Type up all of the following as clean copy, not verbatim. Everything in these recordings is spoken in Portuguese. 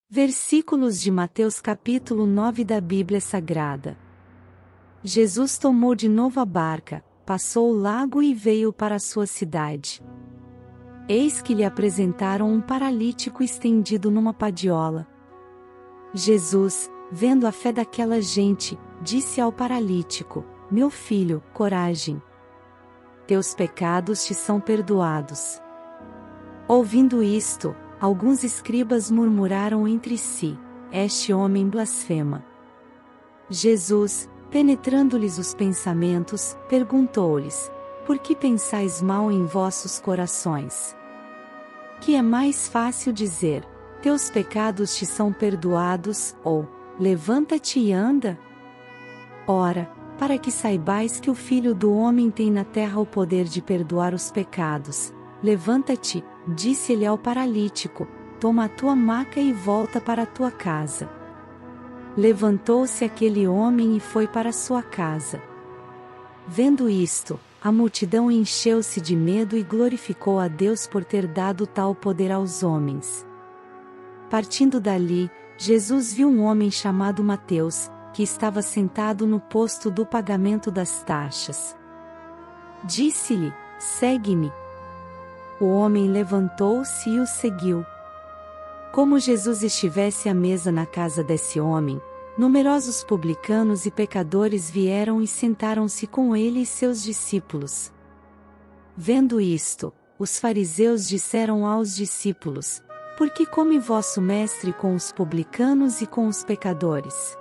Versículos de Mateus capítulo 9 da Bíblia Sagrada. Jesus tomou de novo a barca, passou o lago e veio para a sua cidade. Eis que lhe apresentaram um paralítico estendido numa padiola. Jesus, vendo a fé daquela gente, disse ao paralítico: Meu filho, coragem. Teus pecados te são perdoados. Ouvindo isto, alguns escribas murmuraram entre si: Este homem blasfema. Jesus, penetrando-lhes os pensamentos, perguntou-lhes: Por que pensais mal em vossos corações? Que é mais fácil dizer: Teus pecados te são perdoados, ou levanta-te e anda? Ora, para que saibais que o Filho do Homem tem na terra o poder de perdoar os pecados, levanta-te, disse-lhe ao paralítico, toma a tua maca e volta para a tua casa. Levantou-se aquele homem e foi para sua casa. Vendo isto, a multidão encheu-se de medo e glorificou a Deus por ter dado tal poder aos homens. Partindo dali, Jesus viu um homem chamado Mateus, que estava sentado no posto do pagamento das taxas. Disse-lhe: Segue-me. O homem levantou-se e o seguiu. Como Jesus estivesse à mesa na casa desse homem, numerosos publicanos e pecadores vieram e sentaram-se com ele e seus discípulos. Vendo isto, os fariseus disseram aos discípulos: Por que come vosso mestre com os publicanos e com os pecadores?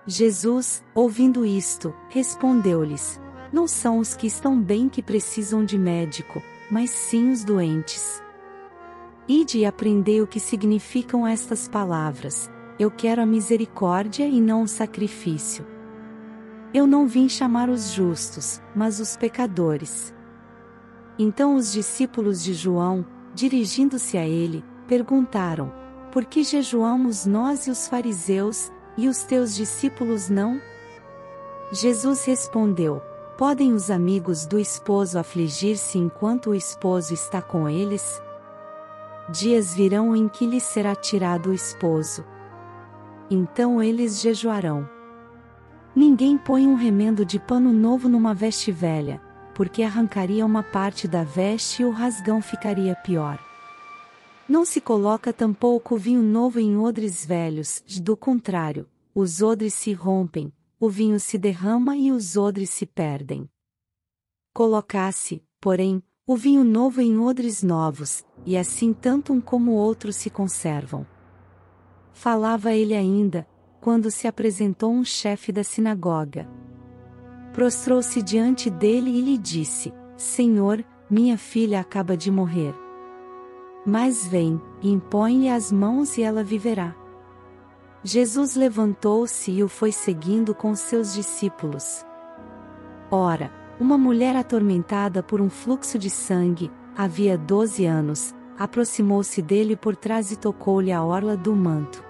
Jesus, ouvindo isto, respondeu-lhes: Não são os que estão bem que precisam de médico, mas sim os doentes. Ide e aprendei o que significam estas palavras: Eu quero a misericórdia e não o sacrifício. Eu não vim chamar os justos, mas os pecadores. Então os discípulos de João, dirigindo-se a ele, perguntaram: Por que jejuamos nós e os fariseus, e os teus discípulos não? Jesus respondeu: Podem os amigos do esposo afligir-se enquanto o esposo está com eles? Dias virão em que lhes será tirado o esposo. Então eles jejuarão. Ninguém põe um remendo de pano novo numa veste velha, porque arrancaria uma parte da veste e o rasgão ficaria pior. Não se coloca tampouco vinho novo em odres velhos, do contrário, os odres se rompem, o vinho se derrama e os odres se perdem. Colocasse, porém, o vinho novo em odres novos, e assim tanto um como o outro se conservam. Falava ele ainda, quando se apresentou um chefe da sinagoga. Prostrou-se diante dele e lhe disse: Senhor, minha filha acaba de morrer. Mas vem, impõe-lhe as mãos e ela viverá. Jesus levantou-se e o foi seguindo com seus discípulos. Ora, uma mulher atormentada por um fluxo de sangue, havia 12 anos, aproximou-se dele por trás e tocou-lhe a orla do manto.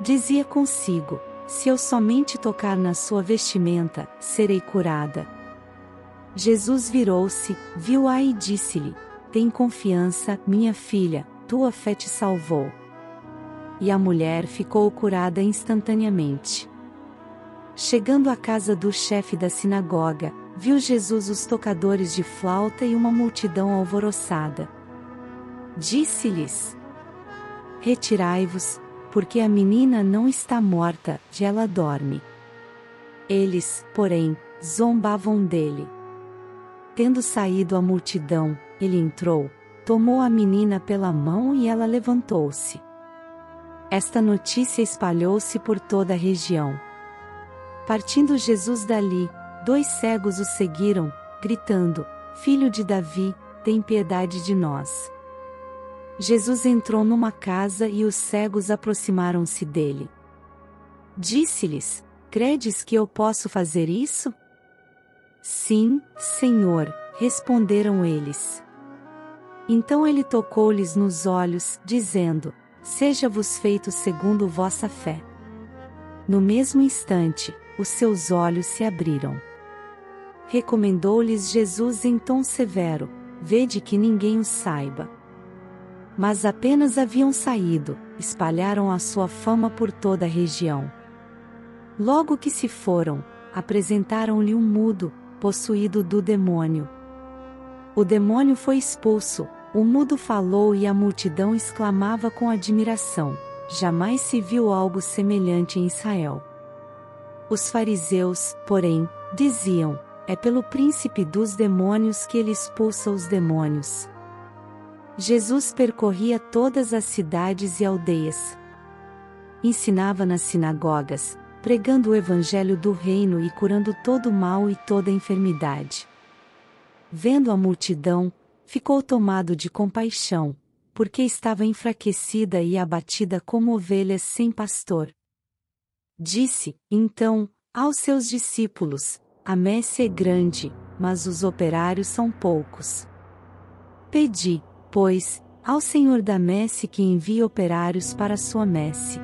Dizia consigo: Se eu somente tocar na sua vestimenta, serei curada. Jesus virou-se, viu-a e disse-lhe: Tem confiança, minha filha, tua fé te salvou. E a mulher ficou curada instantaneamente. Chegando à casa do chefe da sinagoga, viu Jesus os tocadores de flauta e uma multidão alvoroçada. Disse-lhes: Retirai-vos, porque a menina não está morta, ela dorme. Eles, porém, zombavam dele. Tendo saído a multidão, ele entrou, tomou a menina pela mão e ela levantou-se. Esta notícia espalhou-se por toda a região. Partindo Jesus dali, 2 cegos o seguiram, gritando: Filho de Davi, tem piedade de nós. Jesus entrou numa casa e os cegos aproximaram-se dele. Disse-lhes: Credes que eu posso fazer isso? Sim, Senhor, responderam eles. Então ele tocou-lhes nos olhos, dizendo: Seja-vos feito segundo vossa fé. No mesmo instante, os seus olhos se abriram. Recomendou-lhes Jesus em tom severo: Vede que ninguém o saiba. Mas apenas haviam saído, espalharam a sua fama por toda a região. Logo que se foram, apresentaram-lhe um mudo, possuído do demônio. O demônio foi expulso, o mudo falou e a multidão exclamava com admiração: jamais se viu algo semelhante em Israel. Os fariseus, porém, diziam: é pelo príncipe dos demônios que ele expulsa os demônios. Jesus percorria todas as cidades e aldeias. Ensinava nas sinagogas, pregando o evangelho do reino e curando todo o mal e toda enfermidade. Vendo a multidão, ficou tomado de compaixão, porque estava enfraquecida e abatida como ovelhas sem pastor. Disse, então, aos seus discípulos: a messe é grande, mas os operários são poucos. Pedi, pois, ao Senhor da messe que envie operários para a sua messe.